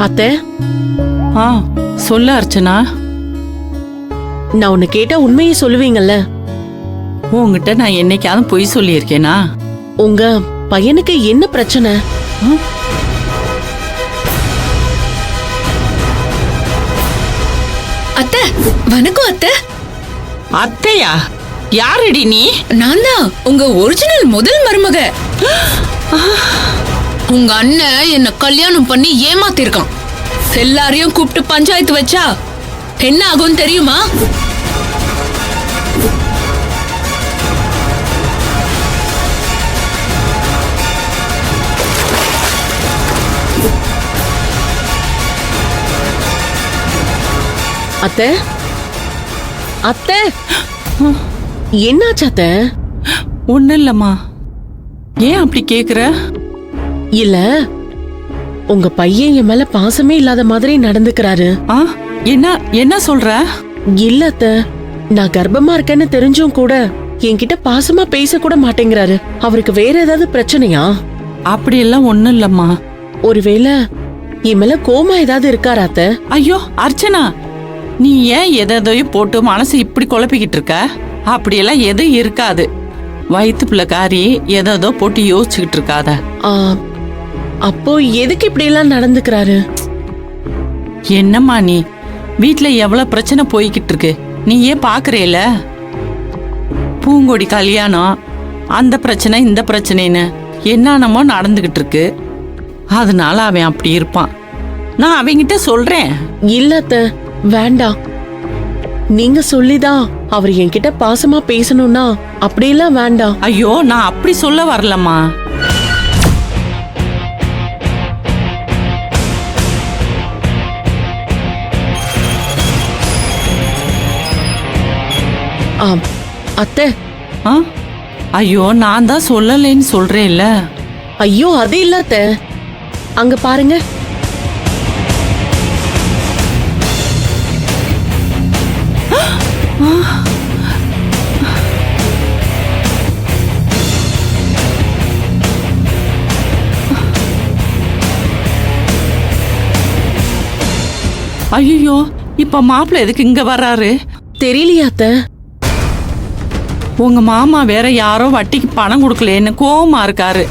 அத்தை, ஆ சொல்லு அர்ச்சனா. நான் உன்னை கேட்டா உண்மையை சொல்லுவீங்கல்ல? உங்ககிட்ட நான் என்னைக்காவது பொய் சொல்லியிருக்கேனா? உங்க பையனுக்கு என்ன பிரச்சனை? அத்தை, வணக்கம் அத்தை. அத்தையா? யாரடி நீ? நான் தான் உங்க ஒரிஜினல் முதல் மருமக. உங்க அண்ணன் என்ன கல்யாணம் பண்ணி ஏமாத்திருக்கான். எல்லாரையும் கூப்பிட்டு பஞ்சாயத்து வச்சா என்ன ஆகும் தெரியுமா? அத்தை, அத்தை, என்னாச்சு அத்தை? ஒண்ணு இல்லம்மா. ஏன் அப்படி கேக்குற? இல்ல, உங்க பையன் என் மேல பாசமே இல்லாத மாதிரி நடந்துக்கிறாரு. ஆ என்ன என்ன சொல்ற? இல்ல அத்தை, நான் கர்ப்பமா இருக்கேன்னு தெரிஞ்சும் கூட என்கிட்ட பாசமா பேச கூட மாட்டேங்கிறாரு. அவருக்கு வேற ஏதாவது பிரச்சனையா? அப்படி எல்லாம் ஒண்ணு இல்லம்மா. ஒருவேளை என் மேல கோமா ஏதாவது இருக்காரா அத்தை? ஐயோ அர்ச்சனா, நீ ஏன் எதையும் போட்டு மனசு இப்படி குழப்பிக்கிட்டு இருக்க? அப்படியெல்லாம் எதுவும் இருக்காது. வயிற்று பிள்ளைக்காரி எதோ போட்டு யோசிச்சுக்கிட்டு இருக்காத. அப்போ எதுக்கு இப்படி எல்லாம் நடந்துக்கிறாரு? என்னம்மா நீ, வீட்டுல எவ்வளவு பிரச்சனை போய்கிட்டு இருக்கு, நீ ஏன் பாக்குறேல? பூங்கொடி கல்யாணம், அந்த பிரச்சனை இந்த பிரச்சனைன்னு என்னென்னமோ நடந்துகிட்டு இருக்கு. அதனால அவன் அப்படி இருப்பான். நான் அவங்கிட்ட சொல்றேன். இல்ல அத்தை, வேண்டாம். நீங்க சொல்லிதான் அவர் என்கிட்ட பாசமா பேசணும்னா அப்படியெல்லாம் வேண்டாம். ஐயோ, நான் அப்படி சொல்ல வரலம்மா. அத்தை, ஐயோ, நான் தான் சொல்லலைன்னு சொல்றேன்ல. ஐயோ அது இல்ல அத்தை, அங்க பாருங்க. ஐயோ, இப்ப மாப்பிள்ளை எதுக்கு இங்க வர்றாரு? தெரியலையா அத்தை? உங்க மாமா வேற யாரோ வட்டிக்கு பணம் கொடுக்கலன்னு கோவமா இருக்காரு.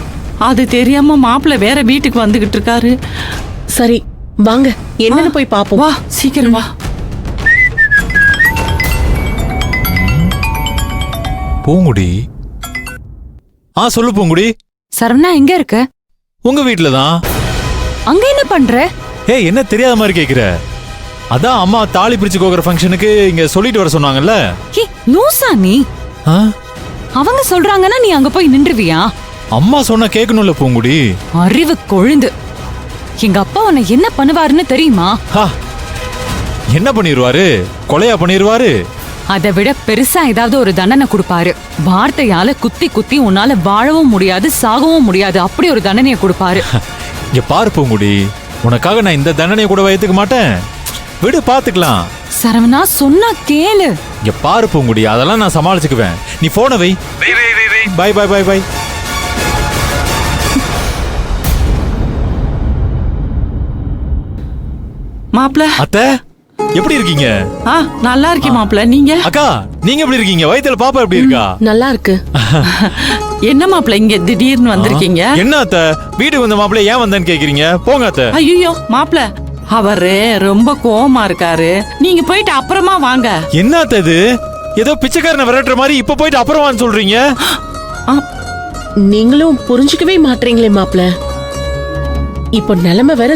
அது தெரியாம மாப்பிள்ளை வேற வீட்டுக்கு வந்துகிட்டு இருக்காரு. சரி வாங்க, என்னன்னு போய் பாப்போம். வா, சீக்கிரம் வா. பூங்குடி. சொல்லு பூங்குடி. சரவணா எங்க இருக்க? உங்க வீட்ல தான். அங்க என்ன பண்ற? என்ன தெரியாத மாதிரி கேக்குற? அதான் அம்மா தாலி பிரிச்சு கோக்குற ஃபங்க்ஷனுக்கு இங்க சொல்லிட்டு வர சொன்னாங்கல்ல. லூசா நீ? அவங்க சொல்றாங்கன்னா நீ அங்க போய் நின்றுவியா? அம்மா சொன்னா கேட்கணும்ல பூங்குடி. அறிவு கொழுந்து. எங்க அப்பா உன்னை என்ன பண்ணுவாருன்னு தெரியுமா? என்ன பண்ணிருவாரு? கொலையா பண்ணிருவாரு? அதை விட பெருசா ஏதாவது ஒரு தண்டனை கொடுப்பாரு. வார்த்தையால குத்தி குத்தி உன்னால வாழவும் முடியாது, சாகவும் முடியாது, அப்படி ஒரு தண்டனையை கொடுப்பாரு. இங்க பாரு பூங்குடி, உனக்காக நான் இந்த தண்டனையை கூட வைத்துக்க மாட்டேன். விடு, பாத்துக்கலாம். சரவணா சொன்னா கேளு. இங்க பாரு பூங்குடி, அதெல்லாம் நான் சமாளிச்சுக்குவேன். நீ போன வை. Bye bye bye bye. மாப்பிள்ள. அத்தை, எப்படி இருக்கீங்க? நல்லா இருக்கேன் மாப்பிள்ள. நீங்க? அக்கா, நீங்க எப்படி இருக்கீங்க? வயித்துல பாப்பா எப்படி இருக்கா? நல்லா இருக்கு. என்ன மாப்பிள்ள இங்க திடீர்னு வந்திருக்கீங்க? என்ன அத்தை, வீட்டுக்கு வந்த மாப்பிள்ள ஏன் வந்தேன்னு கேக்குறீங்க? போங்க அத்தை. ஐயோ மாப்பிள்ள, அவரு ரொம்ப கோவமா இருக்காரு. நீங்க போயிட்டு அப்புறமா வாங்க. என்ன அத்தை இது? ஏதோ பிச்சைக்காரனை விரட்டுற மாதிரி இப்ப போயிட்டு அப்புறமான்னு சொல்றீங்க. நீங்களும் புரிஞ்சுக்கவே மாட்டீங்களே மாப்பிள்ள. இப்போ நிலைமை வேற